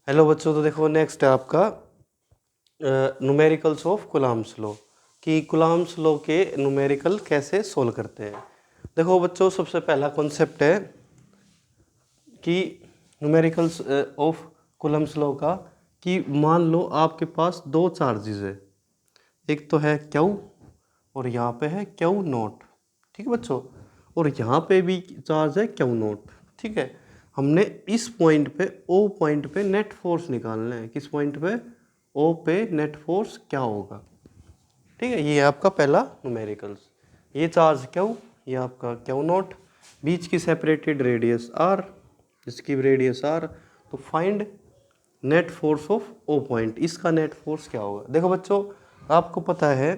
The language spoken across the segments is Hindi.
हेलो बच्चों, तो देखो नेक्स्ट है आपका न्यूमेरिकल्स ऑफ कूलम्ब्स लॉ कि कूलम्ब्स लॉ के न्यूमेरिकल कैसे सोल्व करते हैं। देखो बच्चों, सबसे पहला कॉन्सेप्ट है कि न्यूमेरिकल्स ऑफ कूलम्ब्स लॉ का कि मान लो आपके पास दो चार्जेस है, एक तो है क्यू और यहाँ पे है क्यू नॉट। ठीक है बच्चों, और यहाँ पे भी चार्ज है क्यू नॉट। ठीक है, हमने इस पॉइंट पे ओ पॉइंट पे नेट फोर्स निकालना है। किस पॉइंट पे? ओ पे नेट फोर्स क्या होगा। ठीक है, ये है आपका पहला न्यूमेरिकल्स। ये चार्ज क्यू, ये आपका क्यू नॉट, बीच की सेपरेटेड रेडियस आर, इसकी रेडियस आर। तो find net force of O point, इसका नेट फोर्स क्या होगा। देखो बच्चों, आपको पता है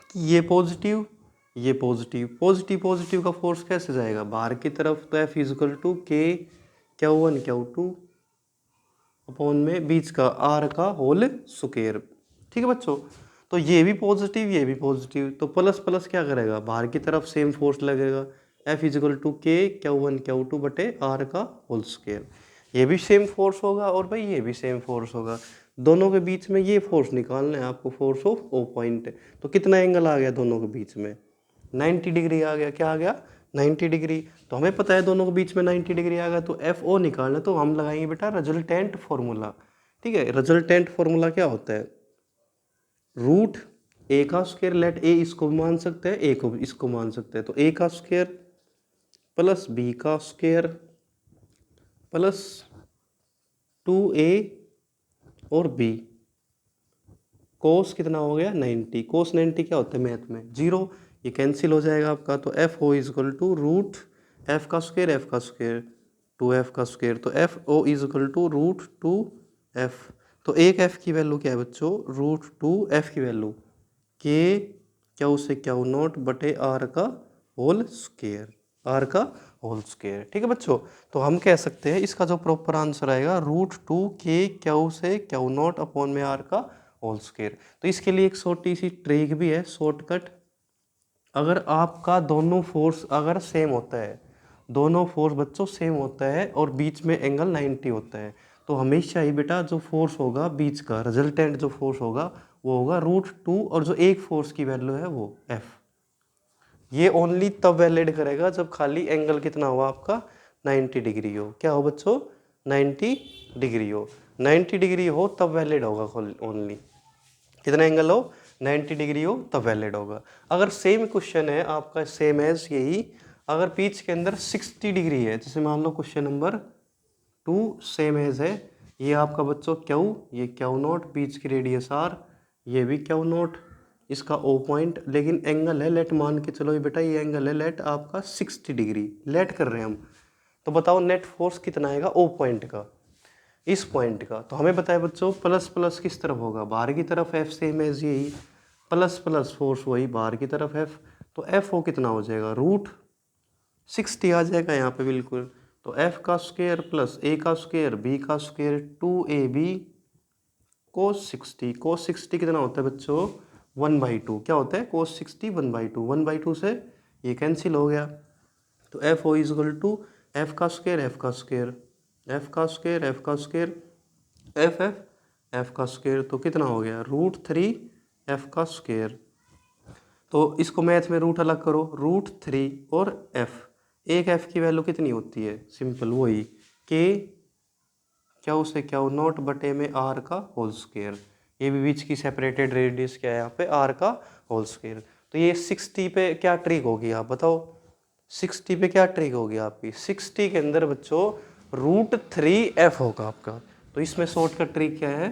कि ये पॉजिटिव, ये पॉजिटिव, पॉजिटिव पॉजिटिव का फोर्स कैसे जाएगा बाहर की तरफ। तो F is equal to K Q one Q two upon में बीच का आर का होल स्क्वायर। ठीक है बच्चों, तो ये भी पॉजिटिव, ये भी पॉजिटिव, तो प्लस प्लस क्या करेगा, बाहर की तरफ सेम फोर्स लगेगा। F is equal to K Q one Q to बटे आर का होल स्क्वायर। ये भी सेम फोर्स होगा और भाई ये भी सेम फोर्स होगा। दोनों के बीच में ये फोर्स निकालना है आपको, फोर्स ऑफ ओ पॉइंट। तो कितना एंगल आ गया दोनों के बीच में? 90 डिग्री आ गया। क्या आ गया? 90 डिग्री। तो हमें पता है दोनों के बीच में 90 डिग्री आ गया, तो एफ ओ निकालना। तो हम लगाएंगे बेटा रिजल्टेंट फॉर्मूला। ठीक है, रिजल्टेंट फॉर्मूला क्या होता है? रूट ए का स्क्वायर, लेट ए इसको भी मान सकते हैं, ए को इसको मान सकते हैं। तो ए का स्क्वायर प्लस बी का स्क्वायर प्लस 2a और b। कोस कितना हो गया? 90। कोस 90 क्या होता है मैथ में? जीरो। ये कैंसिल हो जाएगा आपका। तो F O is equal to root F का स्क्वायर, एफ का स्क्वायर, 2f का स्क्वायर। तो F O is equal to root 2f। तो एक f की वैल्यू क्या है बच्चों? रूट 2f की वैल्यू के क्यू से क्यू नॉट बटे आर का होल स्क्वायर, आर का होल स्क्वायर। ठीक है बच्चों, तो हम कह सकते हैं इसका जो प्रॉपर आंसर आएगा रूट 2k क्यू से क्यू नॉट अपॉन में आर का होल स्क्वायर। तो इसके लिए एक छोटी सी ट्रिक भी है, शॉर्टकट। अगर आपका दोनों फोर्स अगर सेम होता है, दोनों फोर्स बच्चों सेम होता है और बीच में एंगल 90 होता है, तो हमेशा ही बेटा जो फोर्स होगा बीच का रिजल्टेंट जो फोर्स होगा वो होगा रूट 2, और जो एक फोर्स की वैल्यू है वो एफ। ये ओनली तब वैलिड करेगा जब खाली एंगल कितना हो आपका 90 डिग्री हो। क्या हो बच्चों? 90 डिग्री हो। 90 डिग्री हो तब वैलिड होगा ओनली। कितना एंगल हो? 90 डिग्री हो तब वैलिड होगा। अगर सेम क्वेश्चन है आपका, सेम एज यही, अगर बीच के अंदर 60 डिग्री है, जैसे मान लो क्वेश्चन नंबर 2 सेम एज है, ये आपका बच्चों क्यू, ये क्यू नॉट, बीच की रेडियस आर, ये भी क्यू नॉट, इसका ओ पॉइंट, लेकिन एंगल है लेट मान के चलो ये बेटा, ये एंगल है लेट आपका 60 डिग्री, लेट कर रहे हैं हम। तो बताओ नेट फोर्स कितना आएगा ओ पॉइंट का, इस पॉइंट का। तो हमें बताया बच्चों प्लस प्लस किस तरफ होगा, बाहर की तरफ एफ सेम एज यही, प्लस प्लस फोर्स वही बाहर की तरफ एफ। तो एफ ओ कितना हो जाएगा? रूट 60 आ जाएगा यहाँ पे बिल्कुल। तो एफ का स्क्वायर प्लस ए का स्क्वायर बी का स्क्वायर 2ab कोस 60। कोस 60 कितना होता है बच्चों? 1/2। क्या होता है कोस 60? 1/2। 1/2 से ये कैंसिल हो गया। तो F O is equal to F का स्क्वायर, एफ का स्क्वायर, एफ का स्क्वायर, एफ का स्क्वायर, एफ एफ एफ का स्क्वायर। तो कितना हो गया? रूट 3 एफ का स्क्वायर। तो इसको मैथ में रूट अलग करो, रूट 3 और एफ। एक एफ की वैल्यू कितनी होती है? सिंपल वही के क्यू से क्यू नॉट बटे में आर का होल स्क्वायर। ये भी बीच की सेपरेटेड रेडियस क्या है यहाँ पे? आर का होल स्क्वायर। तो ये 60 पे क्या ट्रिक होगी आप बताओ? 60 पे क्या ट्रिक होगी आपकी? 60 के अंदर बच्चों रूट 3 एफ होगा आपका। तो इसमें शॉर्टकट ट्रिक क्या है?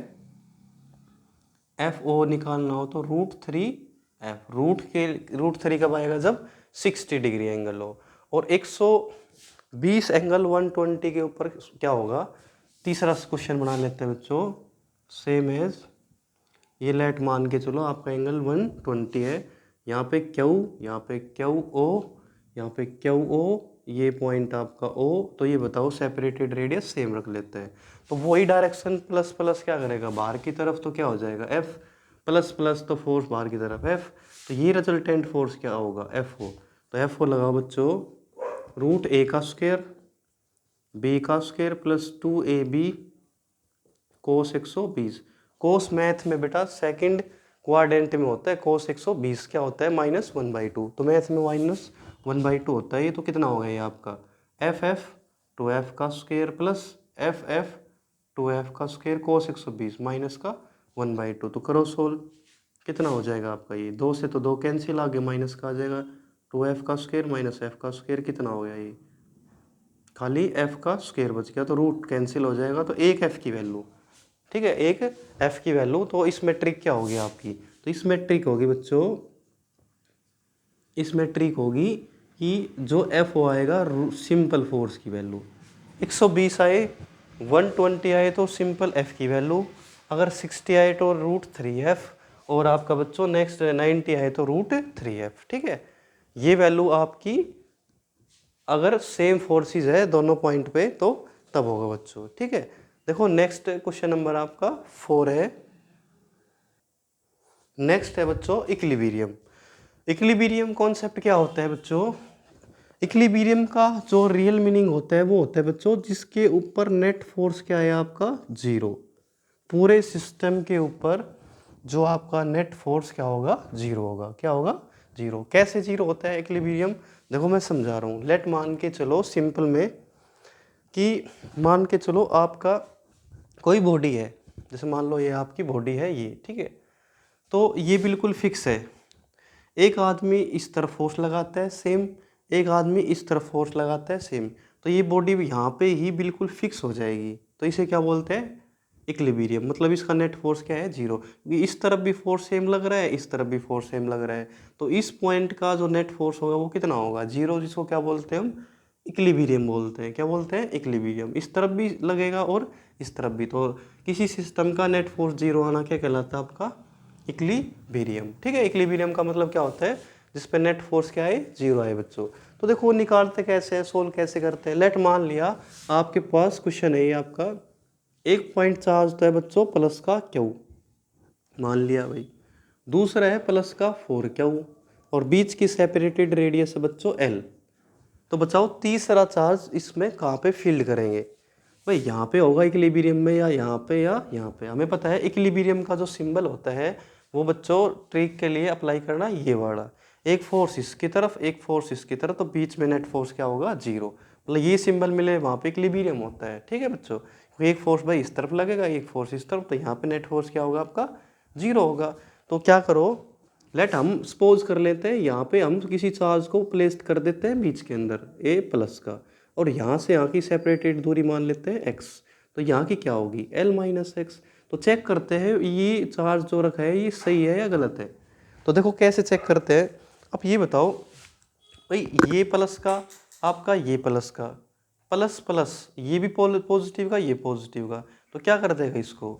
एफ ओ निकालना हो तो रूट 3 एफ। रूट 3 कब आएगा? जब 60 डिग्री एंगल हो। और 120 एंगल 120 के ऊपर क्या होगा? तीसरा क्वेश्चन बना लेते हैं बच्चों, सेम एज ये लेट मान के चलो आपका एंगल 120 है, यहाँ पे क्यू, यहाँ पे क्यू ओ, यहाँ पे क्यू ओ, ये पॉइंट आपका ओ। तो ये बताओ सेपरेटेड रेडियस सेम रख लेते हैं। तो वही डायरेक्शन प्लस प्लस क्या करेगा बाहर की तरफ, तो क्या हो जाएगा? एफ प्लस प्लस तो फोर्स बाहर की तरफ एफ। तो ये रिजल्टेंट फोर्स क्या होगा? F O. तो एफ ओ लगाओ बच्चों, रूट ए का स्क्वायर बी का square plus 2ab cos 120। Cos math में बेटा सेकंड क्वाड्रेंट में होता है, कोस 120 क्या होता है -1/2, तो मैथ में -1/2 होता है। ये तो कितना हो गया ये आपका FF 2F का स्क्वायर प्लस FF 2F का स्क्वायर कोस 120 माइनस का 1/2। तो करो सोल्व, कितना हो जाएगा आपका ये, 2 से तो 2 कैंसिल, आगे माइनस का आ जाएगा 2F का स्क्वायर माइनस F का स्क्वायर, कितना हो गया ये, खाली F का स्क्वायर बच गया, तो रूट कैंसिल हो जाएगा, तो एक F की वैल्यू, ठीक है, एक F की वैल्यू। तो इस मैट्रिक क्या होगी आपकी, तो इस मैट्रिक होगी बच्चों, इस मैट्रिक होगी कि जो F हो आएगा सिंपल फोर्स की वैल्यू, 120 आए 120 आए तो सिंपल F की वैल्यू, अगर 60 आए तो √3F, और आपका बच्चों नेक्स्ट 90 आए तो √3F, ठीक है। ये वैल्यू आपकी अगर सेम फोर्सेस है दोनों पॉइंट पे तो तब होगा बच्चों, ठीक है। देखो नेक्स्ट क्वेश्चन नंबर आपका 4 है। नेक्स्ट है बच्चों इक्विलिब्रियम। इक्विलिब्रियम कॉन्सेप्ट क्या होता है बच्चों, इक्विलिब्रियम का जो रियल मीनिंग होता है वो होता है बच्चों जिसके ऊपर नेट फोर्स क्या है आपका 0, पूरे सिस्टम के ऊपर जो आपका नेट फोर्स क्या होगा 0 होगा, क्या होगा 0। कैसे 0 होता है इक्विलिब्रियम, देखो मैं समझा रहा हूँ। लेट मान के चलो सिंपल में कि मान के चलो आपका कोई बॉडी है, जैसे मान लो ये आपकी बॉडी है ये, ठीक है, तो ये बिल्कुल फिक्स है। एक आदमी इस तरफ फोर्स लगाता है सेम, एक आदमी इस तरफ फोर्स लगाता है सेम, तो ये बॉडी यहाँ पे ही बिल्कुल फिक्स हो जाएगी, तो इसे क्या बोलते हैं इक्विलिब्रियम। मतलब इसका नेट फोर्स क्या है 0, इस तरफ भी फोर्स सेम लग रहा है, इस तरफ भी फोर्स सेम लग रहा है, तो इस पॉइंट का जो नेट फोर्स होगा वो कितना होगा 0, जिसको क्या बोलते हैं हम इक्विलिब्रियम बोलते हैं। क्या बोलते हैं इक्विलिब्रियम, इस तरफ भी लगेगा और इस तरफ भी, तो किसी सिस्टम का नेट फोर्स 0 आना क्या कहलाता है आपका इक्विलिब्रियम, ठीक है। इक्विलिब्रियम का मतलब क्या होता है जिस पे नेट फोर्स क्या है 0 आए बच्चों। तो देखो निकालते कैसे हैं, सोल्व कैसे करते हैं। लेट मान लिया आपके पास क्वेश्चन है ये आपका, एक पॉइंट चार्ज तो है बच्चों प्लस का Q, मान लिया भाई, दूसरा है प्लस का 4Q, और बीच की सेपरेटेड रेडियस है बच्चों L। तो बचाओ तीसरा चार्ज इसमें कहाँ पे फील्ड करेंगे, भाई यहाँ पे होगा इक्विलिब्रियम में, या यहाँ पे या यहाँ पे। हमें पता है इक्विलिब्रियम का जो सिंबल होता है वो बच्चों ट्रिक के लिए अप्लाई करना ये वाला, एक फोर्स इसकी तरफ एक फोर्स इसकी तरफ, तो बीच में नेट फोर्स क्या होगा 0, मतलब ये सिंबल मिले वहाँ पे इक्विलिब्रियम होता है, ठीक है बच्चों। एक फोर्स भाई इस तरफ लगेगा एक फोर्स इस तरफ, तो यहाँ पे नेट फोर्स क्या होगा आपका 0 होगा। तो क्या करो, लेट हम सपोज कर लेते हैं यहाँ पे हम किसी चार्ज को प्लेस कर देते हैं बीच के अंदर A प्लस का, और यहाँ से यहाँ की सेपरेटेड दूरी मान लेते हैं x, तो यहाँ की क्या होगी L माइनस एक्स। तो चेक करते हैं ये चार्ज जो रखा है ये सही है या गलत है। तो देखो कैसे चेक करते हैं, अब ये बताओ भाई ये प्लस का आपका ये प्लस का प्लस प्लस ये भी पॉजिटिव का ये पॉजिटिव का, तो क्या कर देगा इसको,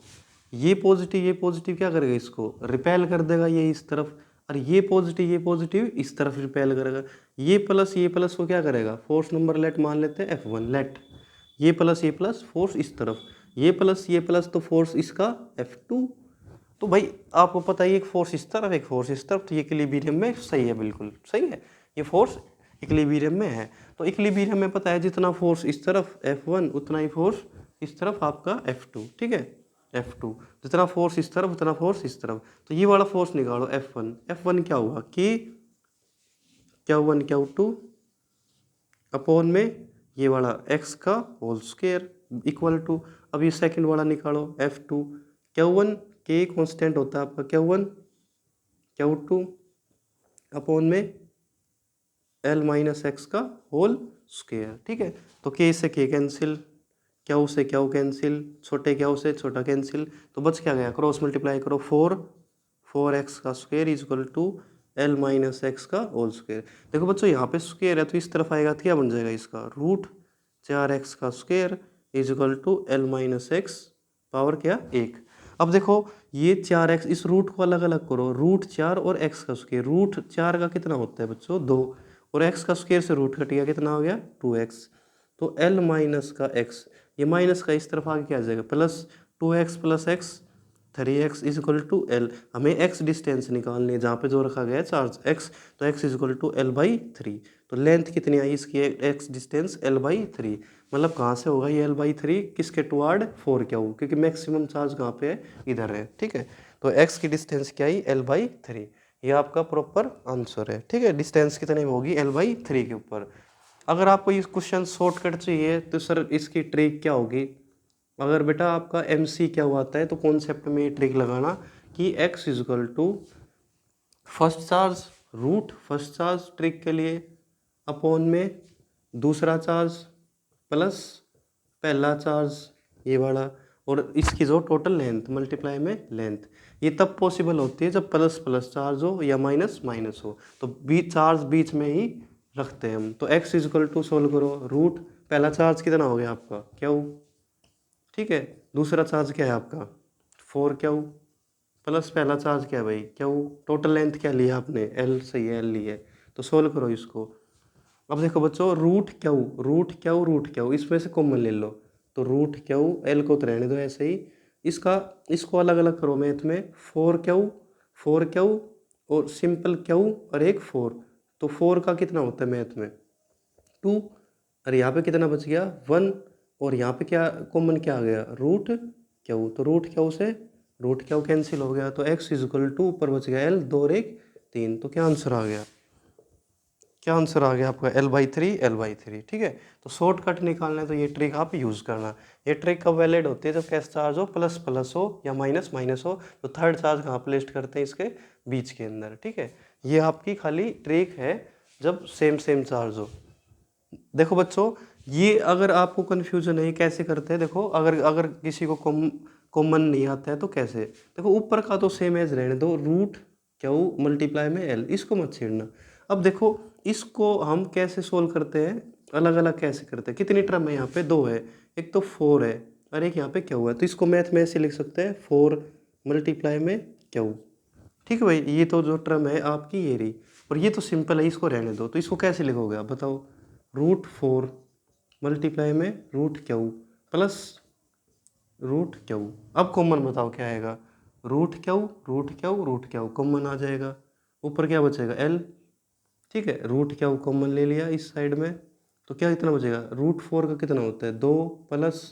ये पॉजिटिव क्या करेगा इसको रिपेल कर देगा ये इस तरफ, और ये पॉजिटिव इस तरफ रिपेल करेगा। ये प्लस को क्या करेगा, फोर्स नंबर लेट मान लेते हैं F1, लेट ये प्लस फोर्स इस तरफ, ये प्लस तो फोर्स इसका F2। तो भाई आपको पता है एक फोर्स इस तरफ एक फोर्स इस तरफ, तो ये इक्विलिब्रियम में सही है, बिल्कुल सही है, ये फोर्स इक्विलिब्रियम में है। तो इक्विलिब्रियम में पता है जितना फोर्स इस तरफ F1 उतना ही फोर्स इस तरफ आपका F2, ठीक है F2, जितना फोर्स इस तरफ उतना फोर्स इस तरफ। तो ये वाला फोर्स निकालो F1 क्या हुआ कि Q1 Q2 अपॉन में ये वाला x का होल स्क्वायर इक्वल टू, अब ये सेकंड वाला निकालो F2, Q1 के कांस्टेंट होता है आपका Q1 Q2 अपॉन में L माइनस एक्स का होल स्क्वायर, ठीक है। तो K से K कैंसिल, Q से Q कैंसिल, छोटे Q से छोटा कैंसिल, तो बच क्या गया, क्रॉस मल्टीप्लाई करो 4x का square is equal to L minus X का होल स्क्वायर। देखो बच्चों यहाँ पे स्क्वायर है तो इस तरफ आएगा तो क्या बन जाएगा इसका √4x का square is equal to L minus X power क्या 1। अब देखो ये 4x, इस रूट को अलग अलग करो, √4 और x का स्क्वायर, √4 का कितना होता है बच्चों 2, और x का स्क्वायर से रूट कट गया कितना हो गया 2x, तो L माइनस का x, ये माइनस का इस तरफ आगे क्या आ जाएगा plus 2x plus x 3x is equal to L। हमें x डिस्टेंस निकालनी है जहाँ पे जो रखा गया है चार्ज x, तो x is equal to L/3। तो लेंथ कितनी आई इसकी, एक्स डिस्टेंस L/3, मतलब कहाँ से होगा ये L/3, किसके टुवार्ड 4Q, क्योंकि मैक्सिमम चार्ज कहाँ पे है, इधर है। ठीक है, तो एक्स की डिस्टेंस क्या आई, L/3, ये आपका प्रॉपर आंसर है। ठीक है, डिस्टेंस कितनी होगी, L/3 के ऊपर। अगर आपको ये क्वेश्चन शॉर्टकट चाहिए तो सर इसकी ट्रिक क्या होगी, अगर बेटा आपका MC क्या हुआ आता है तो कॉन्सेप्ट में ये ट्रिक लगाना कि x is equal to first charge root first charge trick के लिए अपॉन में दूसरा चार्ज प्लस पहला चार्ज ये वाला, और इसकी जो टोटल लेंथ मल्टीप्लाई में लेंथ, ये तब पॉसिबल होती है जब प्लस प्लस चार्ज हो या माइनस माइनस हो, तो बीच चार्ज बीच में ही रखते हैं हम। तो x इजकल टू सोल्व करो, रूट पहला चार्ज कितना हो गया आपका Q, ठीक है, दूसरा चार्ज क्या है आपका 4Q, प्लस पहला चार्ज क्या है भाई Q, टोटल लेंथ क्या लिया आपने L, सही है L ली है। तो सोल्व करो इसको। अब देखो बच्चों, रूट क्यू इसमें से कॉमन ले लो, तो रूट क्यू, L को तो रहने दो ऐसे ही, इसको अलग अलग करो मैथ में, 4Q और सिंपल Q और एक 4, तो 4 का कितना होता है मैथ में 2, और यहाँ पे कितना बच गया 1, और यहाँ पे क्या कॉमन क्या आ गया रूट क्यू, तो रूट क्यू कैंसिल हो गया, तो x इजकल टू ऊपर बच गया L, 2 और 1 3, तो क्या आंसर आ गया, क्या आंसर आ गया आपका L/3। ठीक है, तो शॉर्टकट निकालना है तो ये ट्रिक आप यूज़ करना। ये ट्रिक कब वैलिड होती है, जब कैसा चार्ज हो, प्लस प्लस हो या माइनस माइनस हो, तो थर्ड चार्ज कहाँ प्लेस करते हैं, इसके बीच के अंदर। ठीक है, ये आपकी खाली ट्रिक है जब सेम सेम चार्ज हो। देखो बच्चों, ये अगर आपको कन्फ्यूजन है कैसे करते हैं, देखो अगर अगर किसी को कॉमन नहीं आता है तो कैसे, देखो ऊपर का तो सेम एज रहने दो, रूट क्यू मल्टीप्लाई में L, इसको मत छेड़ना। अब देखो इसको हम कैसे सोल्व करते हैं, अलग अलग कैसे करते हैं, कितनी टर्म है यहाँ पे, 2 है, एक तो 4 है और एक यहाँ पे क्यू है, तो इसको मैथ में ऐसे लिख सकते हैं 4 मल्टीप्लाई में क्यू। ठीक है भाई, ये तो जो टर्म है आपकी ये रही, और ये तो सिंपल है, इसको रहने दो, तो इसको कैसे लिखोगे आप बताओ, रूट 4 मल्टीप्लाई में root Q plus root Q, अब कॉमन बताओ क्या आएगा, रूट क्यू कॉमन आ जाएगा, ऊपर क्या बचेगा L। ठीक है, रूट क्यू कॉमन ले लिया इस साइड में, तो क्या कितना बचेगा, रूट 4 का कितना होता है 2, प्लस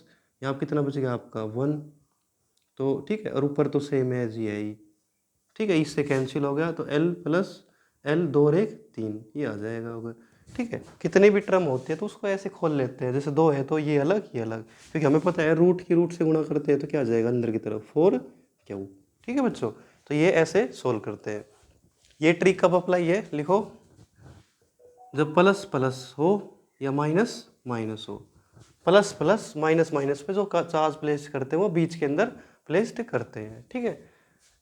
यहाँ कितना बचेगा आपका 1, तो ठीक है, और ऊपर तो सेम है जी है ही। ठीक है, इससे कैंसिल हो गया, तो L प्लस L, 2 और 1 3, ये आ जाएगा होगा। ठीक है, कितने भी टर्म होते हैं तो उसको ऐसे खोल लेते हैं, जैसे 2 है तो ये अलग ये अलग, क्योंकि हमें पता है रूट की रूट से गुणा करते हैं तो क्या आ जाएगा अंदर की तरफ 4Q। ठीक है बच्चों, तो ये ऐसे सोल्व करते हैं। ये ट्रिक कब अप्लाई है, लिखो, जब प्लस प्लस हो या माइनस माइनस हो, प्लस प्लस माइनस माइनस पे जो चार्ज प्लेस करते हैं वो बीच के अंदर प्लेस्ड करते हैं। ठीक है,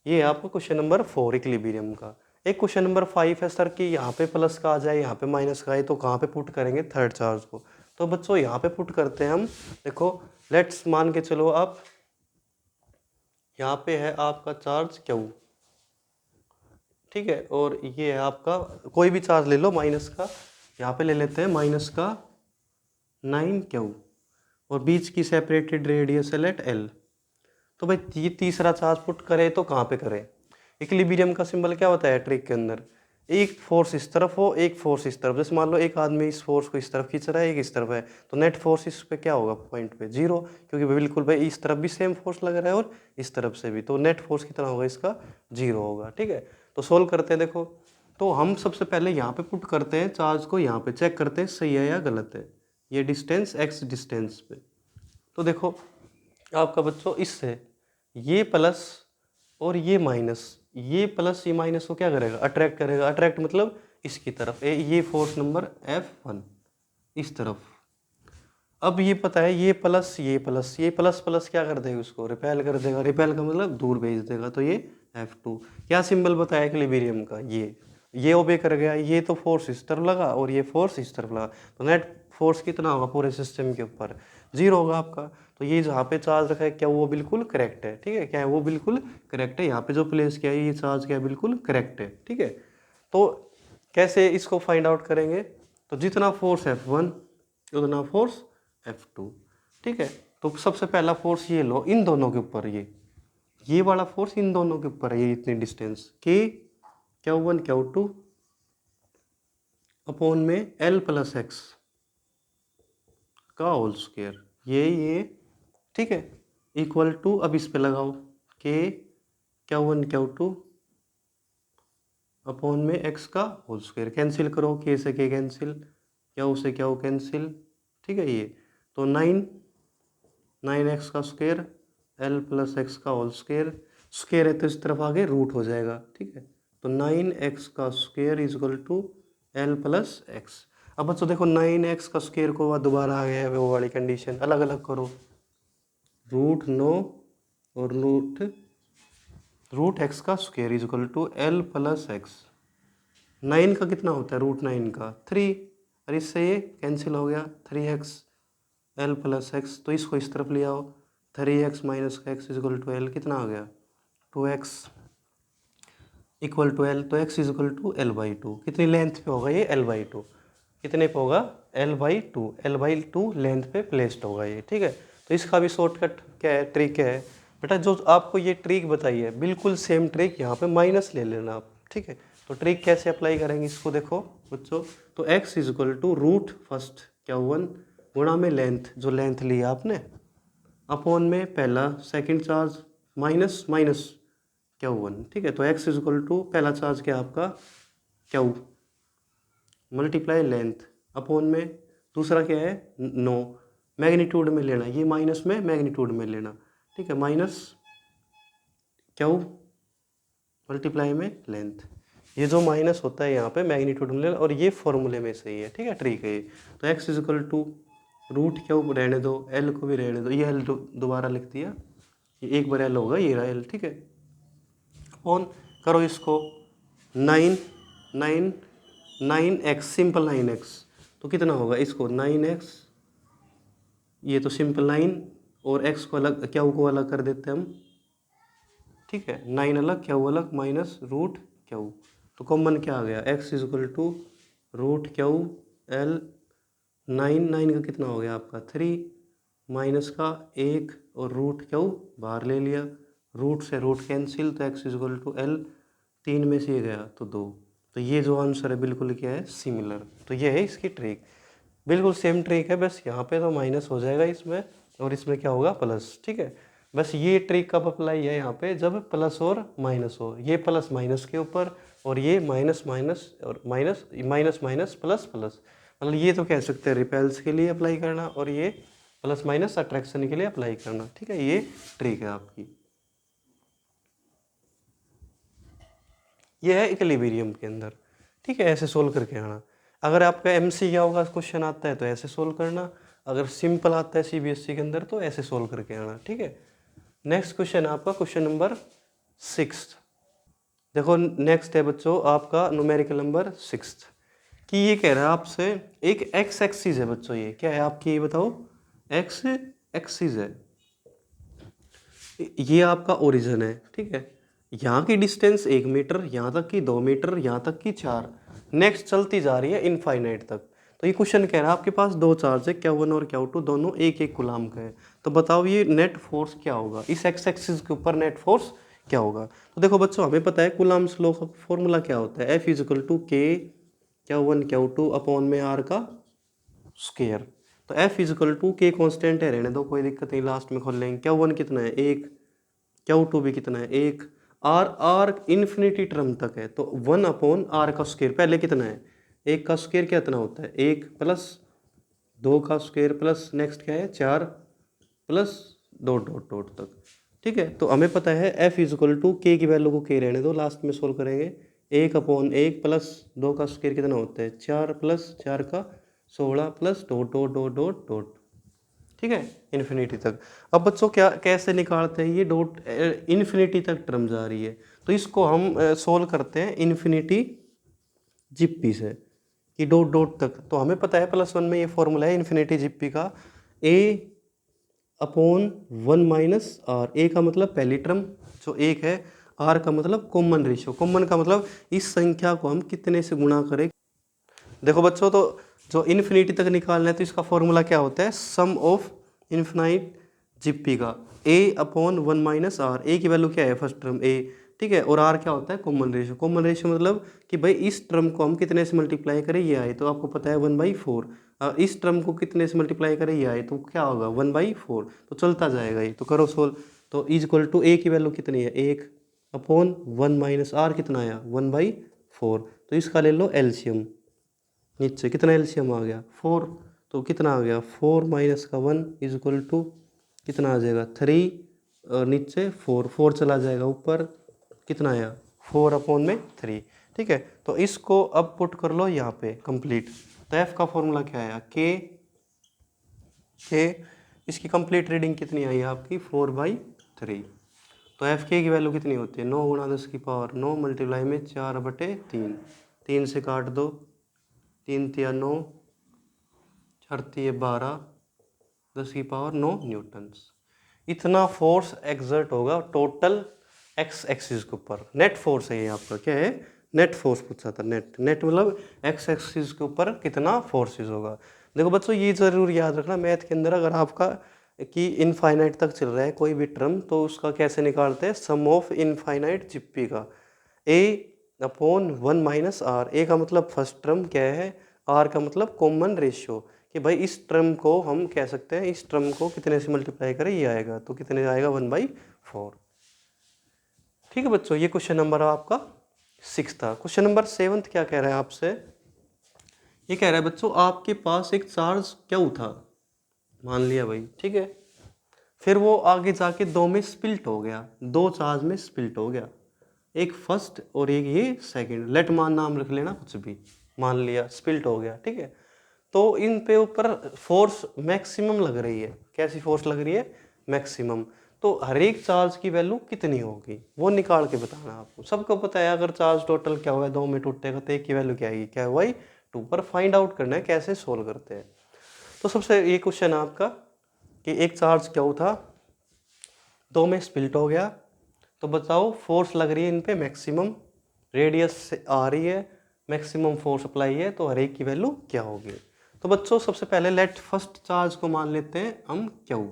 ये आपको क्वेश्चन नंबर 4 इक्विलिब्रियम का। एक क्वेश्चन नंबर 5 है सर कि यहाँ पे प्लस का आ जाए यहाँ पे माइनस का आए, तो कहाँ पे पुट करेंगे थर्ड चार्ज को, तो बच्चों यहाँ पे पुट करते हैं हम। देखो लेट्स मान के चलो आप, यहाँ पे है आपका चार्ज Q, ठीक है, और ये है आपका कोई भी चार्ज ले लो माइनस का, यहाँ पे ले लेते हैं माइनस का 9Q, और बीच की सेपरेटेड रेडियस है लेट L। तो भाई ये तीसरा चार्ज पुट करे तो कहाँ पे करें, इक्विलिब्रियम का सिंबल क्या होता है ट्रिक के अंदर, एक फोर्स इस तरफ हो एक फोर्स इस तरफ, जैसे मान लो एक आदमी इस फोर्स को इस तरफ खींच रहा है एक इस तरफ है, तो नेट फोर्स इस पे क्या होगा पॉइंट पे 0, क्योंकि बिल्कुल भाई इस तरफ भी सेम फोर्स लग रहा है और इस तरफ से भी, तो नेट फोर्स कितना होगा इसका 0 होगा। ठीक है, तो सोल्व करते हैं। देखो तो हम सबसे पहले यहाँ पे पुट करते हैं चार्ज को, यहाँ पे चेक करते हैं सही है या गलत है, ये डिस्टेंस x डिस्टेंस पे, तो देखो आपका बच्चों इससे ये प्लस और ये माइनस, ये प्लस ये माइनस को क्या करेगा अट्रैक्ट करेगा, अट्रैक्ट मतलब इसकी तरफ, ये फोर्स नंबर F1 इस तरफ। अब ये पता है ये प्लस प्लस क्या कर देगा उसको रिपेल कर देगा, रिपेल का मतलब दूर भेज देगा, तो ये F2 क्या सिंबल बताया इक्विलिब्रियम का, ये ओबे कर गया, ये तो फोर्स इस तरफ लगा और ये फोर्स इस तरफ लगा, तो नेट फोर्स कितना होगा पूरे सिस्टम के ऊपर 0 होगा आपका। तो ये जहाँ पे चार्ज रखा है क्या वो बिल्कुल करेक्ट है। ठीक है, क्या है वो बिल्कुल करेक्ट है, यहाँ पे जो प्लेस किया है ये चार्ज क्या है बिल्कुल करेक्ट है। ठीक है, तो कैसे इसको फाइंड आउट करेंगे, तो जितना फोर्स F1 उतना फोर्स F2। ठीक है, तो सबसे पहला फोर्स ये लो इन दोनों के ऊपर, ये वाला फोर्स इन दोनों के ऊपर है, ये इतनी distance K Q1 Q2, upon में एल प्लस एक्स का होल स्क्वायर, ये ठीक है, इक्वल टू, अब इस पे लगाओ के Q1 Q2 अपॉन में एक्स का होल स्क्वायर, कैंसिल करो, के से के कैंसिल, क्यू से क्यू कैंसिल, ठीक है। ये तो 9x का स्क्वायर एल प्लस एक्स का होल स्क्वायर, स्क्वायर है तो इस तरफ आगे रूट हो जाएगा, ठीक है। तो 9x का square is equal to L plus X. अब बच्चों देखो 9x का स्क्वायर को दोबारा आ गया है वो वाली कंडीशन, अलग अलग करो, रूट 9 और रूट एक्स का square is equal to L plus X. 9 का कितना होता है, रूट 9 का 3, और इससे ये कैंसिल हो गया, 3x एल प्लस एक्स, तो इसको इस तरफ ले आओ, 3x माइनस का X is equal to L, कितना आ गया 2x इक्वल टू एल, तो x is equal to L by two, कितनी लेंथ पे होगा ये एल बाई टू, कितने पे होगा एल बाई टू लेंथ पे प्लेस्ड होगा ये, ठीक है। तो इसका भी शॉर्टकट क्या है, ट्रिक है बेटा, जो आपको ये ट्रिक बताई है बिल्कुल सेम ट्रिक यहाँ पे माइनस ले लेना आप, ठीक है। तो ट्रिक कैसे अप्लाई करेंगे इसको देखो बच्चों, तो x is equal to root first Q1 गुणा में लेंथ, जो लेंथ ली आपने, अपॉन में पहला सेकंड चार्ज माइनस Q1, ठीक है। तो x इज इक्वल टू पहला चार्ज क्या आपका Q मल्टीप्लाई लेंथ, अपॉन में दूसरा क्या है 9, मैग्नीट्यूड में लेना, ये माइनस में मैग्नीट्यूड में लेना, ठीक है, माइनस Q मल्टीप्लाई में लेंथ, ये जो माइनस होता है यहाँ पे मैग्नीट्यूड में लेना, और ये फॉर्मूले में से ही है, ठीक है, ट्रिक है ये। तो x is equal to root Q रहने दो, L को भी रहने दो, ये L दोबारा लिख दिया, ये एक बार L होगा, ये रहा L, ठीक है। ऑन करो इसको, 9x सिंपल 9x, तो कितना होगा इसको 9x, ये तो सिंपल 9 और x को अलग, Q को अलग कर देते हैं हम, ठीक है, 9 अलग Q अलग माइनस रूट Q, तो कॉमन क्या आ गया x is equal to root Q L, 9 का कितना हो गया आपका 3 माइनस का 1 और रूट Q बाहर ले लिया, रूट से रूट कैंसिल, तो x is equal to L, 3 में से ये गया तो 2, तो ये जो आंसर है बिल्कुल क्या है सिमिलर। तो ये है इसकी ट्रिक, बिल्कुल सेम ट्रिक है, बस यहाँ पे तो माइनस हो जाएगा इसमें, और इसमें क्या होगा प्लस, ठीक है। बस ये ट्रिक कब अप्लाई है यहाँ पे, जब प्लस और माइनस हो, ये प्लस माइनस के ऊपर और ये माइनस माइनस और minus minus minus plus plus, मतलब ये तो कह सकते हैं रिपेल्स के लिए अप्लाई करना, और ये प्लस माइनस अट्रैक्शन के लिए अप्लाई करना, ठीक है, ये ट्रिक है आपकी। ये है इक्विलिब्रियम के अंदर, ठीक है, ऐसे सोल्व करके आना। अगर आपका MCQ का क्वेश्चन आता है तो ऐसे सोल्व करना, अगर सिंपल आता है CBSE के अंदर तो ऐसे सोल्व करके आना, ठीक है। नेक्स्ट क्वेश्चन है आपका क्वेश्चन नंबर 6, देखो नेक्स्ट है बच्चों आपका न्यूमेरिकल नंबर 6, कि ये कह रहा है आपसे एक x एक्सिस है बच्चों, ये क्या है आपकी, ये बताओ x एक्सिस है, ये आपका ओरिजिन है, ठीक है, यहाँ की डिस्टेंस 1 मीटर, यहाँ तक की 2 मीटर, यहाँ तक की 4, नेक्स्ट चलती जा रही है इनफाइनाइट तक। तो ये क्वेश्चन कह रहा है आपके पास दो चार्ज है Q1 और Q2, दोनों एक एक कूलाम का है, तो बताओ ये नेट फोर्स क्या होगा, इस x एक्सिस के ऊपर नेट फोर्स क्या होगा। तो देखो बच्चों हमें पता है कूलाम्स लॉ का फॉर्मूला क्या होता है, F is equal to K Q1 Q2 upon में R का स्क्वायर। तो F is equal to K constant है, रहने दो कोई दिक्कत नहीं, लास्ट में खोल लेंगे। Q1 कितना है 1, Q2 भी कितना है 1, R इन्फिनिटी टर्म तक है, तो 1 अपॉन R का स्क्वायर, पहले कितना है 1 का स्क्वायर कितना होता है 1 प्लस 2 का स्क्वायर प्लस नेक्स्ट क्या है 4 प्लस डॉट डॉट डॉट तक, ठीक है। तो हमें पता है F is equal to K की वैल्यू को K रहने दो, लास्ट में सोल्व करेंगे, 1 अपॉन 1 प्लस 2 का स्क्वायर कितना होता है 4 प्लस 4 का 16 plus dot dot dot dot dot, ठीक है, इन्फिनिटी तक। अब बच्चों क्या कैसे निकालते हैं, ये डॉट इन्फिनिटी तक टर्म जा रही है, तो इसको हम सोल्व करते हैं इन्फिनिटी जिप्पी से, कि डॉट डॉट तक, तो हमें पता है +1 में ये फॉर्मूला है इन्फिनिटी जिप्पी का, a अपॉन 1 माइनस आर, ए का मतलब पहली टर्म जो 1 है, आर का मतलब कॉमन रेशियो, कॉमन का मतलब इस संख्या को हम कितने से गुणा करें। देखो बच्चों तो जो इन्फिनिटी तक निकालना है तो इसका फॉर्मूला क्या होता है, सम ऑफ इन्फिनाइट जिप्पी का a अपॉन 1 माइनस आर, ए की वैल्यू क्या है फर्स्ट टर्म a, ठीक है। और आर क्या होता है, कॉमन रेशियो। कॉमन रेशियो मतलब कि भाई इस टर्म को हम कितने से मल्टीप्लाई करें, ये आए, तो आपको पता है 1/4। इस टर्म को कितने से मल्टीप्लाई करें, ये आए, तो क्या होगा 1/4। तो चलता जाएगा ये, तो करो सोल्व। तो इज इक्वल टू ए की वैल्यू कितनी है, 1/1 माइनस आर कितना आया 1/4। तो इसका ले लो एलसीएम, नीचे कितना एलसीएम आ गया 4। तो कितना आ गया 4 माइनस का 1 इज इक्वल टू कितना आ जाएगा 3, नीचे 4 चला जाएगा ऊपर, कितना आया 4/3। ठीक है। तो इसको अब पुट कर लो यहाँ पे कंप्लीट। तो एफ का फॉर्मूला क्या आया के, इसकी कंप्लीट रीडिंग कितनी आई आपकी 4/3। तो एफ के की वैल्यू कितनी होती है 9 × 10⁻9 मल्टीप्लाई में 4/3, 3 से काट दो, 3 × 9 4 12, 10⁻9 न्यूटन्स। इतना फोर्स एक्सर्ट होगा टोटल एक्स एक्सिस के ऊपर। नेट फोर्स है ये आपका, क्या है नेट फोर्स पूछा था। नेट मतलब एक्स एक्सिस के ऊपर कितना फोर्सेस होगा। देखो बच्चों ये जरूर याद रखना मैथ के अंदर, अगर आपका कि इनफाइनाइट तक चल रहा है कोई भी टर्म, तो उसका कैसे निकालते हैं, सम ऑफ इनफाइनाइट जिप्पी का A/1 माइनस आर। ए का मतलब फर्स्ट टर्म क्या है, आर का मतलब कॉमन रेशियो, कि भाई इस टर्म को हम कह सकते हैं, इस टर्म को कितने से मल्टीप्लाई करें, ये आएगा, तो कितने आएगा 1/4। ठीक है बच्चों, ये क्वेश्चन नंबर आपका 6 था। क्वेश्चन नंबर 7 क्या कह रहा है आपसे, ये कह रहा है बच्चों आपके पास एक चार्ज क्यू था, मान लिया भाई, ठीक है। फिर वो आगे जाके 2 में स्प्लिट हो गया, 2 चार्ज में स्प्लिट हो गया, एक फर्स्ट और एक ये सेकंड। लेट मान नाम रख लेना कुछ भी, मान लिया स्प्लिट हो गया, ठीक है। तो इन पे ऊपर फोर्स मैक्सिमम लग रही है। कैसी फोर्स लग रही है, मैक्सिमम। तो हर एक चार्ज की वैल्यू कितनी होगी वो निकाल के बताना आपको। सबको पता है अगर चार्ज टोटल क्या हुआ है 2 में टूटेगा तो एक की वैल्यू क्या आएगी, क्या हुआ 2 पर। फाइंड आउट करना है कैसे सोल्व करते हैं। तो सबसे ये क्वेश्चन है आपका कि एक चार्ज क्या था 2 में स्प्लिट हो गया, तो बताओ फोर्स लग रही है इन पे मैक्सिमम, रेडियस से आ रही है, मैक्सिमम फोर्स अप्लाई है, तो हर एक की वैल्यू क्या होगी। तो बच्चों सबसे पहले लेट फर्स्ट चार्ज को मान लेते हैं हम क्यू।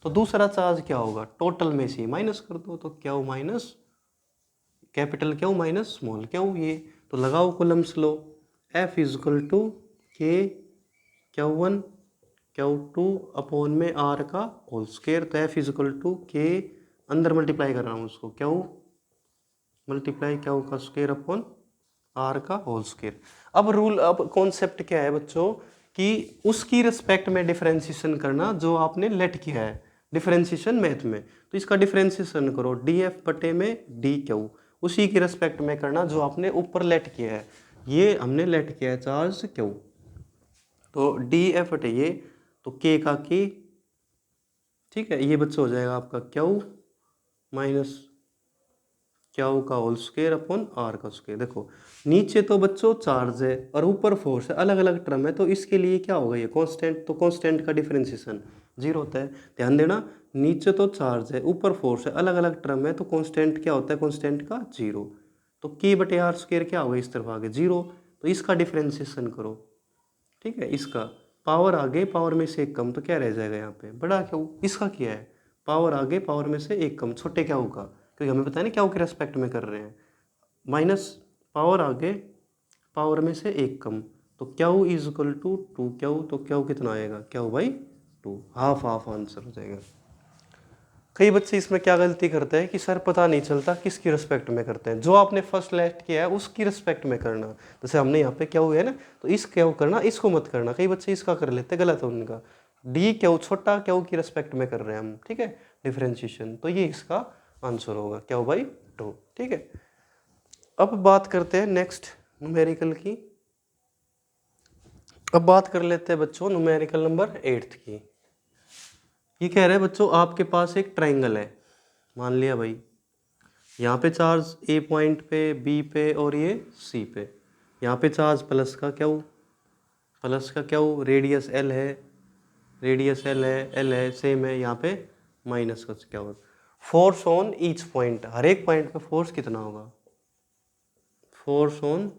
तो दूसरा चार्ज क्या होगा, टोटल में से माइनस कर दो, तो Q minus capital Q minus small Q, ये तो लगाओ Coulomb's law. F is equal to K Q1 Q2 upon में आर का होल स्क्वायर। तो F is equal to K, अंदर मल्टीप्लाई कर रहा हूँ उसको, क्यू मल्टीप्लाई क्यू का स्क्वायर अपॉन आर का होल स्क्वायर। अब रूल, अब कॉन्सेप्ट क्या है बच्चों कि उसकी रिस्पेक्ट में डिफरेंशिएशन करना जो आपने लेट किया है डिफरेंशिएशन मैथ में। तो इसका डिफरेंशिएशन करो df बटे में dq, उसी की रिस्पेक्ट में करना जो आपने ऊपर लेट किया है। ये हमने लेट किया है चार्ज q, तो df बटे ये, तो k का k, ठीक है। ये बच्चों हो जाएगा आपका q माइनस क्यू का होल स्क्वायर अपॉन आर का स्क्वायर। देखो नीचे तो बच्चों चार्ज है और ऊपर फोर्स है, अलग अलग टर्म है, तो इसके लिए क्या होगा ये कांस्टेंट, तो कांस्टेंट का डिफरेंशिएशन 0 होता है। ध्यान देना नीचे तो चार्ज है ऊपर फोर्स है, अलग अलग टर्म है, तो कांस्टेंट क्या होता है, कांस्टेंट का 0। तो k बटे आर स्क्वायर क्या होगा इस तरफ आगे 0, तो इसका डिफरेंशिएशन करो, ठीक है। इसका पावर आगे पावर में से एक कम, तो क्या रह जाएगा यहाँ पे बड़ा क्यू। इसका क्या है, पावर आगे पावर में से एक कम, छोटे क्यू का, क्योंकि हमें पता है ना क्यू के रेस्पेक्ट में कर रहे हैं। माइनस पावर आगे पावर में से एक कम, तो Q is equal to 2q। तो क्यू कितना आएगा, Q/2, हाफ हाफ आंसर हो जाएगा। कई बच्चे इसमें क्या गलती करते हैं कि सर पता नहीं चलता किसकी रिस्पेक्ट में करते हैं। जो आपने फर्स्ट लेट किया है उसकी रिस्पेक्ट में करना। जैसे हमने यहाँ पे क्या हुआ है ना, तो इस क्यू करना, इसको मत करना। कई बच्चे इसका कर लेते हैं, गलत है उनका। डी क्यू छोटा क्यू की रिस्पेक्ट में कर रहे हैं हम, ठीक है, डिफरेंशिएशन। तो ये इसका आंसर होगा Q/2, ठीक है। अब बात करते हैं नेक्स्ट न्यूमेरिकल की। अब बात कर लेते हैं बच्चों न्यूमेरिकल नंबर 8 की। ये कह रहे हैं बच्चों आपके पास एक ट्राइंगल है, मान लिया भाई, यहाँ पे चार्ज ए पॉइंट पे, बी पे और ये सी पे। यहाँ पे चार्ज प्लस का क्यू, रेडियस एल है, एल है, सेम है। यहाँ पे माइनस का Q. Force on each point, हर एक पॉइंट पे फोर्स कितना होगा, फोर्स ऑन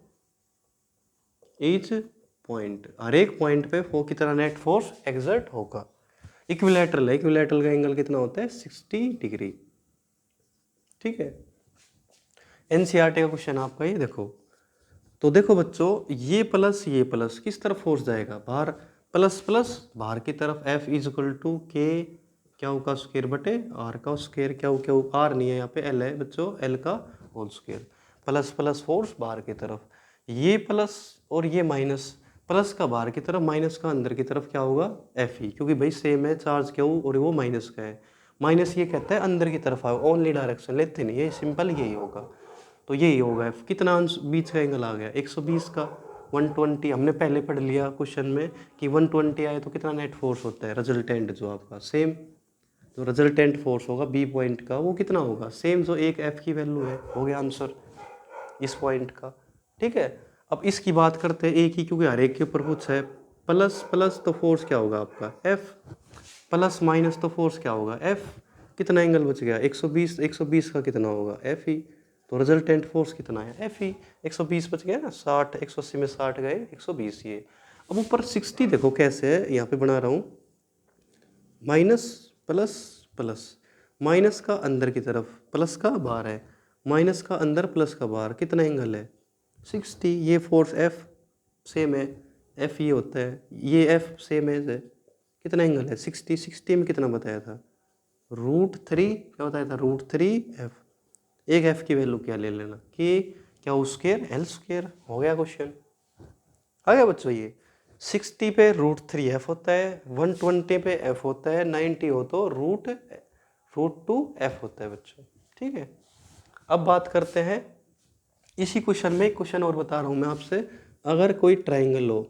ईच पॉइंट, हर एक पॉइंट पे कितना नेट फोर्स एक्सर्ट होगा। इक्विलैटरल है, इक्विलैटरल का एंगल कितना होता है 60 डिग्री, ठीक है। एनसीईआरटी का क्वेश्चन आपका ये देखो। तो देखो बच्चों, ये प्लस किस तरफ फोर्स जाएगा, बाहर, प्लस प्लस बाहर की तरफ। F is equal to K Q का स्क्वायर बटे आर का स्क्वायर। क्यू क्यू आर नहीं है यहाँ पे, एल है बच्चों, एल का whole square. Plus plus force बाहर की तरफ, ये प्लस और ये माइनस, प्लस का बाहर की तरफ माइनस का अंदर की तरफ क्या होगा, एफ ई, क्योंकि भाई सेम है चार्ज क्यू और वो माइनस का है। माइनस ये कहता है अंदर की तरफ आओ, ओनली डायरेक्शन लेते नहीं, ये सिंपल यही होगा। तो यही होगा एफ। कितना अंश बीच का एंगल आ गया 120 का, 120। हमने पहले पढ़ लिया क्वेश्चन में कि 120 आए तो कितना नेट फोर्स होता है, रिजल्टेंट जो आपका सेम, जो रिजल्टेंट फोर्स होगा बी पॉइंट का वो कितना होगा, सेम जो एक एफ की वैल्यू है। हो गया आंसर इस पॉइंट का। ठीक है, अब इसकी बात करते हैं एक ही, क्योंकि हर एक के ऊपर पूछा है। प्लस प्लस तो फोर्स क्या होगा आपका एफ, प्लस माइनस तो फोर्स क्या होगा एफ। कितना एंगल बच गया 120, 120 का कितना होगा एफ ई। तो रिजल्टेंट फोर्स कितना है एफ ई, 120 बच गया ना, 60, 180 में 60 गए, 120 ये। अब ऊपर 60 देखो कैसे है, यहाँ पे बना रहा हूँ, माइनस प्लस प्लस, माइनस का अंदर की तरफ प्लस का बाहर है, माइनस का अंदर प्लस का बाहर, कितना एंगल है 60। ये फोर्स एफ सेम है, एफ ये होता है, ये एफ सेम है, कितना एंगल है 60। 60 में कितना बताया था, √3, क्या बताया था √3 एफ। एक एफ की वैल्यू क्या ले लेना, कि क्या स्क्वायर एल स्क्वायर। हो गया क्वेश्चन, आ गया बच्चों। ये 60 पे √3 एफ होता है, 120 पे एफ होता है, 90 हो तो √2 एफ होता है बच्चों। ठीक है, अब बात करते हैं इसी क्वेश्चन में, एक क्वेश्चन और बता रहा हूँ मैं आपसे। अगर कोई ट्राइंगल हो,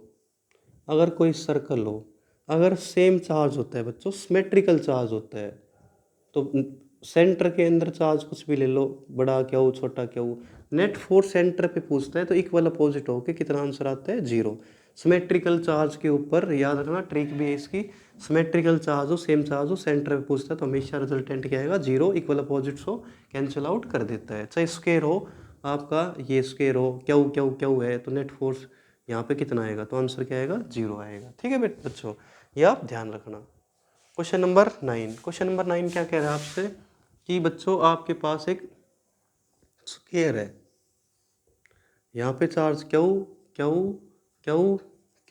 अगर कोई सर्कल हो, अगर सेम चार्ज होता है बच्चों, सिमेट्रिकल चार्ज होता है, तो सेंटर के अंदर चार्ज कुछ भी ले लो, बड़ा क्या हो छोटा क्या हो, नेट फोर्स सेंटर पे पूछता है तो इक्वल अपोजिट हो के कितना आंसर आता है 0। सिमेट्रिकल चार्ज के ऊपर याद रखना, ट्रिक भी है इसकी, सिमेट्रिकल चार्ज हो, सेम चार्ज हो, सेंटर पे पूछता है तो हमेशा रिजल्टेंट क्या आएगा 0। इक्वल अपोजिट्स हो कैंसिल आउट कर देता है। चाहे स्क्वायर हो आपका, ये स्क्वायर हो, क्यू क्यू क्यू है, तो नेट फोर्स यहाँ पे कितना आएगा, तो आंसर क्या आएगा 0 आएगा। ठीक है बच्चों, ये आप ध्यान रखना। क्वेश्चन नंबर 9, क्वेश्चन नंबर 9 क्या कह रहा है आपसे कि बच्चों आपके पास एक स्क्वायर है, यहाँ पे charge Q Q Q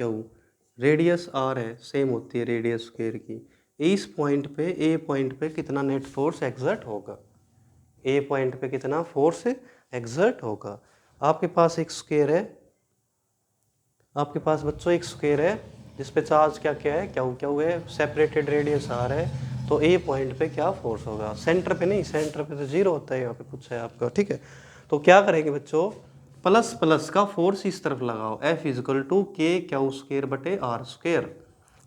Q, radius R है, सेम होती है रेडियस स्क्वायर की। इस पॉइंट पे, ए पॉइंट पे कितना नेट फोर्स एक्सर्ट होगा, ए पॉइंट पे कितना फोर्स एक्सर्ट होगा। आपके पास एक स्क्वायर है, आपके पास बच्चों एक स्क्वायर है जिसपे चार्ज क्या क्या है, क्यू क्यू है, सेपरेटेड रेडियस आर है, तो ए पॉइंट पे क्या फोर्स होगा, सेंटर पे नहीं, सेंटर पे तो 0 होता है, यहाँ पे पूछा है आपका। ठीक है, तो क्या करेंगे बच्चों, प्लस प्लस का फोर्स इस तरफ लगाओ, F is equal to K Q square बटे आर स्क्वायर,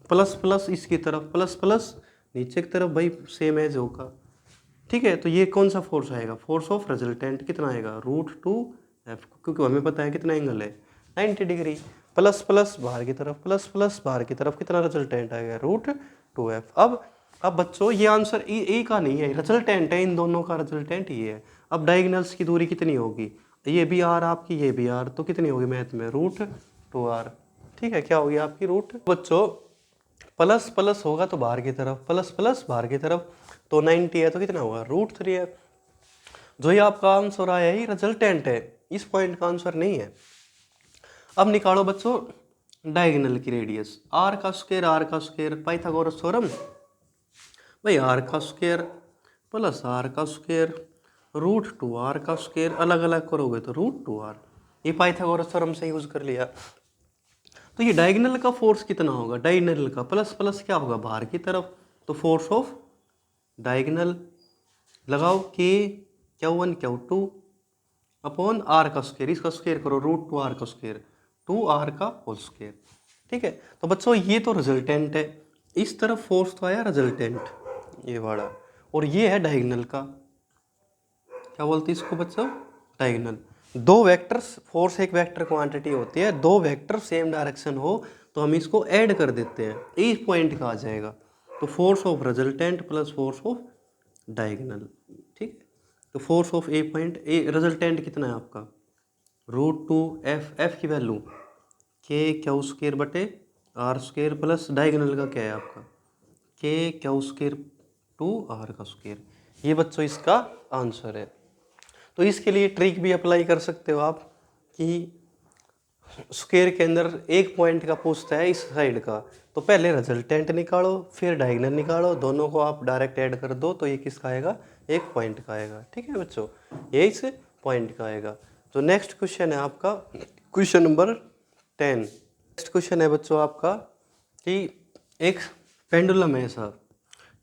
प्लस प्लस इसकी तरफ, प्लस प्लस नीचे की तरफ, भाई सेम एज होगा। ठीक है, तो ये कौन सा फोर्स आएगा, फोर्स ऑफ रिजल्टेंट कितना आएगा √2 एफ, क्योंकि हमें पता है कितना एंगल है 90 डिग्री। प्लस प्लस बाहर की तरफ, प्लस प्लस बाहर की तरफ, कितना रिजल्टेंट आएगा √2 एफ। अब बच्चों ये आंसर ए का नहीं है, रिजल्टेंट है, इन दोनों का रिजल्टेंट ये है। अब डायगोनल्स की दूरी कितनी होगी, ये भी आर आपकी, ये भी आर, तो कितनी होगी मैथ में √2r। ठीक है, क्या होगी आपकी रूट। बच्चों प्लस प्लस होगा तो बाहर की तरफ, प्लस प्लस बाहर की तरफ, तो 90 है तो कितना होगा √3 है। जो ये आपका आंसर आया है रिजल्टेंट है, इस पॉइंट का आंसर नहीं है। अब निकालो बच्चों डायगोनल की रेडियस, आर का स्क्वायर, पाइथागोरस थ्योरम, भाई आर का स्क्वायर प्लस आर का स्क्वायर √2r का स्क्वायर, अलग अलग करोगे तो √2r, ये पाइथागोरस थ्योरम से यूज कर लिया। तो ये डायगोनल का फोर्स कितना होगा, डायगोनल का प्लस प्लस क्या होगा बाहर की तरफ, तो फोर्स ऑफ डायगोनल लगाओ के Q1 Q2 अपॉन आर का स्क्वायर, इसका स्क्वायर करो √2r का स्क्वायर, 2r का होल स्क्वायर। ठीक है, तो बच्चों ये तो रिजल्टेंट है, इस तरफ फोर्स तो आया रिजल्टेंट ये वाला, और ये है डायगोनल का, क्या बोलते हैं इसको बच्चों, डायगोनल। दो वेक्टर्स, फोर्स एक वेक्टर क्वांटिटी होती है, दो वेक्टर सेम डायरेक्शन हो तो हम इसको ऐड कर देते हैं, इस पॉइंट का आ जाएगा, तो force of resultant plus force of diagonal. ठीक है, तो force of A point, A resultant कितना है आपका √2 एफ, एफ की वैल्यू के क्यू स्क्वायर बटे आर स्क्वायर, प्लस डायगोनल का क्या है आपका के क्यू स्क्वायर 2r का स्क्वायर। ये बच्चों इसका आंसर है। तो इसके लिए ट्रिक भी अप्लाई कर सकते हो आप कि स्क्वायर के अंदर एक पॉइंट का पूछता है इस साइड का, तो पहले रिजल्टेंट निकालो फिर डायगोनल निकालो, दोनों को आप डायरेक्ट ऐड कर दो तो ये किसका आएगा, एक पॉइंट का आएगा। ठीक है बच्चों, ये इस पॉइंट का आएगा। तो नेक्स्ट क्वेश्चन है आपका क्वेश्चन नंबर 10। नेक्स्ट क्वेश्चन है बच्चों आपका कि एक पेंडुलम है साहब,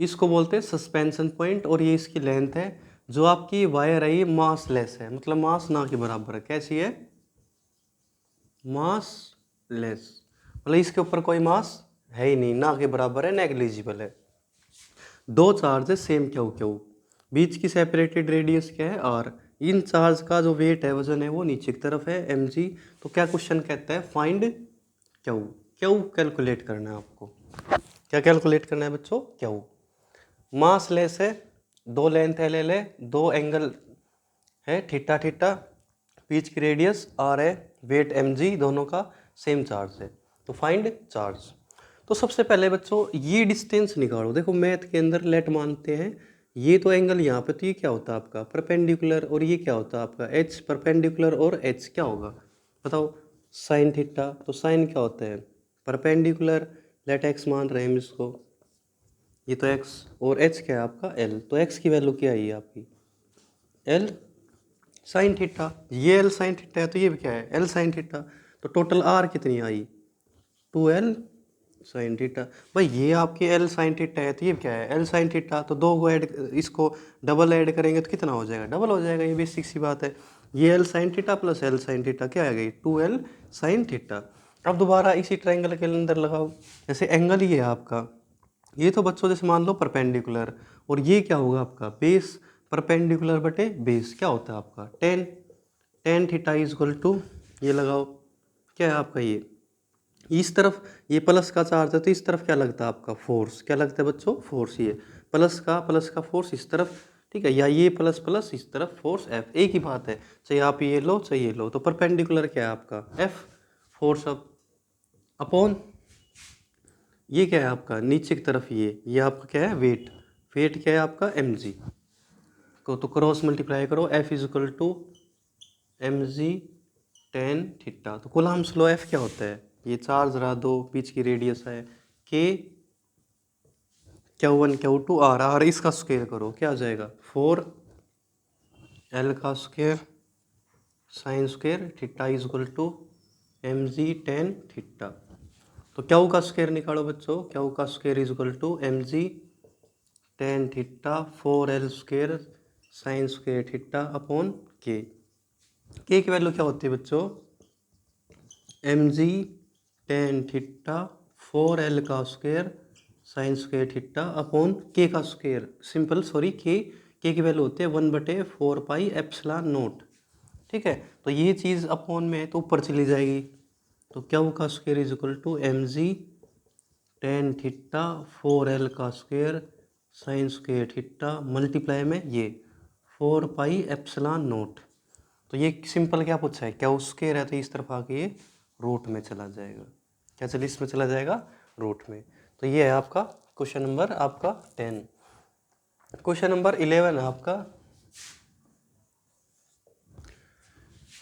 इसको बोलते हैं सस्पेंशन पॉइंट, और ये इसकी लेंथ है। जो आपकी वायर है ये मास लेस है, मतलब मास ना के बराबर है। कैसी है, मास लेस, मतलब इसके ऊपर कोई मास है ही नहीं, ना के बराबर है, नेग्लिजिबल है। दो चार्ज है सेम क्यू क्यू, बीच की सेपरेटेड रेडियस क्या है आर। इन चार्ज का जो वेट है, वजन है, वो नीचे की तरफ है mg। तो क्या क्वेश्चन कहता है, फाइंड क्यू। क्यू कैलकुलेट करना है आपको। क्या कैलकुलेट करना है बच्चों, क्यू। मास लेस है, दो लेंथ एल एल है, दो एंगल है थीटा थीटा, बीच की रेडियस आर है, वेट mg, दोनों का सेम चार्ज है। तो फाइंड चार्ज। तो सबसे पहले बच्चों ये डिस्टेंस निकालो। देखो मैथ के अंदर लेट मानते हैं, ये तो एंगल यहाँ पे, तो ये क्या होता है आपका परपेंडिकुलर, और ये क्या होता है आपका एच परपेंडिकुलर, और एच क्या होगा बताओ, साइन थीटा। तो साइन क्या होता है, परपेंडिकुलर, लेट एक्स मान रहे हैं हम इसको, ये तो एक्स, और एच क्या है आपका एल। तो एक्स की वैल्यू क्या आई आपकी, एल साइन थीटा। ये एल साइन थीटा है, तो ये भी क्या है, एल साइन थीटा। तो टोटल आर कितनी आई, 2l साइन थीटा। भाई ये आपकी एल साइन थीटा है, तो ये क्या है, एल साइन थीटा। तो दो को ऐड, इसको डबल ऐड करेंगे तो कितना हो जाएगा, डबल हो जाएगा। ये बेसिक सी बात है। ये L sine theta plus L sine theta क्या आ गई, 2l साइन थीटा। अब दोबारा इसी ट्रायंगल के अंदर लगाओ। जैसे एंगल ये है आपका, ये तो बच्चों जैसे मान लो परपेंडिकुलर, और ये क्या होगा आपका बेस, परपेंडिकुलर बटे बेस क्या होता है आपका tan. Tan theta is equal to, ये लगाओ क्या है आपका, ये इस तरफ ये प्लस का चार्ज है, तो इस तरफ क्या लगता है आपका फोर्स, क्या लगता है बच्चों, फोर्स। ये प्लस का फोर्स इस तरफ, ठीक है, या ये प्लस प्लस इस तरफ फोर्स एफ, एक ही बात है, चाहे आप ये लो चाहे ये लो। तो परपेंडिकुलर क्या है आपका एफ फोर्स अप अपॉन, ये क्या है आपका नीचे की तरफ, ये आपका क्या है वेट, वेट क्या है आपका mg को। तो क्रॉस मल्टीप्लाई करो, F is equal to mg tan theta. तो कूलम्ब्स लॉ एफ क्या होता है, ये चार्ज रहा दो, बीच की रेडियस है के, Q1 Q2 आर, आर इसका स्क्वायर करो क्या आ जाएगा, 4l का square sine square theta is equal to mg tan theta. तो क्यू का स्क्वायर निकालो बच्चों, क्यू का square is equal to mg tan theta 4l square sine square theta upon K. K की वैल्यू क्या होती है बच्चों, mg टेन थीटा 4l का square sine square theta upon के का स्क्वायर। सिंपल सॉरी, के की वैल्यू होती है 1/4 पाई एप्सिलॉन नोट। ठीक है, तो ये चीज़ अपॉन में है तो ऊपर चली जाएगी। तो क्यू का square is equal to mg tan theta 4l का square sine square theta multiply में ये 4 पाई एप्सिलॉन नोट। तो ये सिंपल क्या पूछा है, क्या स्क्वायर है, तो इस तरफ आके ये रूट में चला जाएगा, क्या चलिए इसमें चला जाएगा रूट में। तो ये है आपका क्वेश्चन नंबर आपका 10। क्वेश्चन नंबर 11 है आपका,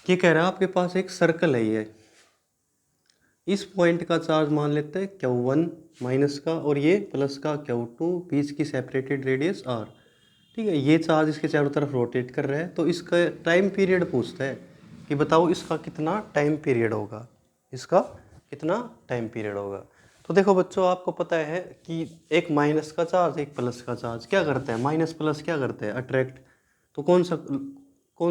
ये कह रहा है आपके पास एक सर्कल है, ये इस पॉइंट का चार्ज मान लेते हैं Q1 माइनस का, और ये प्लस का Q2, बीच की सेपरेटेड रेडियस r। ठीक है, ये चार्ज इसके चारों तरफ रोटेट कर रहा है। तो इसका टाइम पीरियड पूछता है कि बताओ इसका कितना टाइम पीरियड होगा, इसका कितना टाइम पीरियड होगा। तो देखो बच्चों आपको पता है कि एक माइनस का चार्ज एक प्लस का चार्ज क्या करता है, माइनस प्लस क्या करते हैं अट्रैक्ट। तो कौन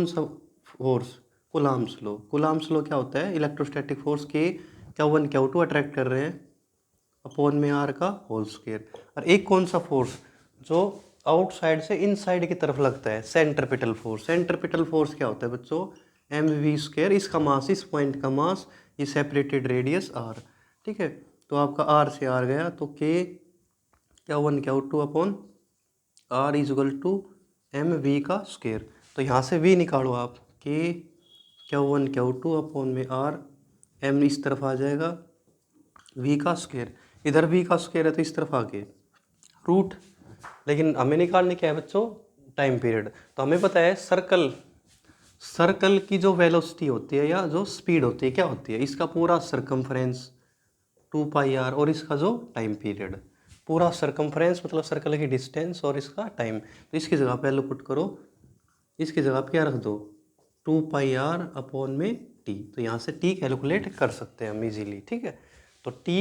सा force, Coulomb's law. Coulomb's law क्या होता है, इलेक्ट्रोस्टैटिक फोर्स के Q1 Q2 अट्रैक्ट कर रहे हैं अपॉन में r का होल स्क्वायर। और एक कौन सा फोर्स जो आउटसाइड से इनसाइड की तरफ लगता है, सेंट्रीपिटल फोर्स। सेंट्रीपिटल फोर्स क्या होता है बच्चों, mv², इसका मास, इस पॉइंट का मास, ये सेपरेटेड रेडियस r। ठीक है, तो आपका r से r गया, तो k Q1 Q2 अपॉन r is equal to mv का स्क्वायर। तो यहाँ से v निकालो आप, k Q1 Q2 अपॉन में r, m इस तरफ आ जाएगा v का स्क्वायर, इधर v का स्क्वायर है तो इस तरफ आके रूट। लेकिन हमें निकालने क्या है बच्चों, टाइम पीरियड। तो हमें पता है सर्कल सर्कल की जो वेलोसिटी होती है या जो स्पीड होती है क्या होती है, इसका पूरा सरकमफ्रेंस 2πr और इसका जो टाइम पीरियड, पूरा सरकमफ्रेंस मतलब सर्कल की डिस्टेंस और इसका टाइम। तो इसकी जगह पे पुट करो, इसकी जगह पे क्या रख दो 2πr अपॉन में t। तो यहाँ से t कैलकुलेट कर सकते हैं हम इजीली, ठीक है। तो t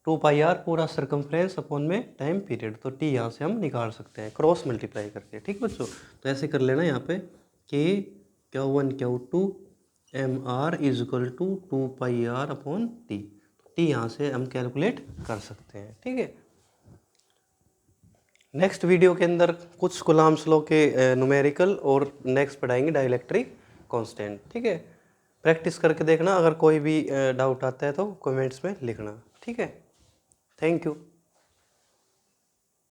2πr पूरा सरकमफ्रेंस अपॉन में टाइम पीरियड, तो t यहाँ से हम निकाल सकते हैं क्रॉस मल्टीप्लाई करके, ठीक बच्चों। तो ऐसे कर लेना यहाँ पे k Q1 Q2 mr is equal to 2πr अपॉन t। टी यहाँ से हम कैलकुलेट कर सकते हैं, ठीक है। नेक्स्ट वीडियो के अंदर कुछ कूलम्ब्स लॉ के न्यूमेरिकल और नेक्स्ट पढ़ाएंगे डाइलेक्ट्रिक कांस्टेंट, ठीक है। प्रैक्टिस करके देखना, अगर कोई भी डाउट आता है तो कमेंट्स में लिखना, ठीक है। Thank you.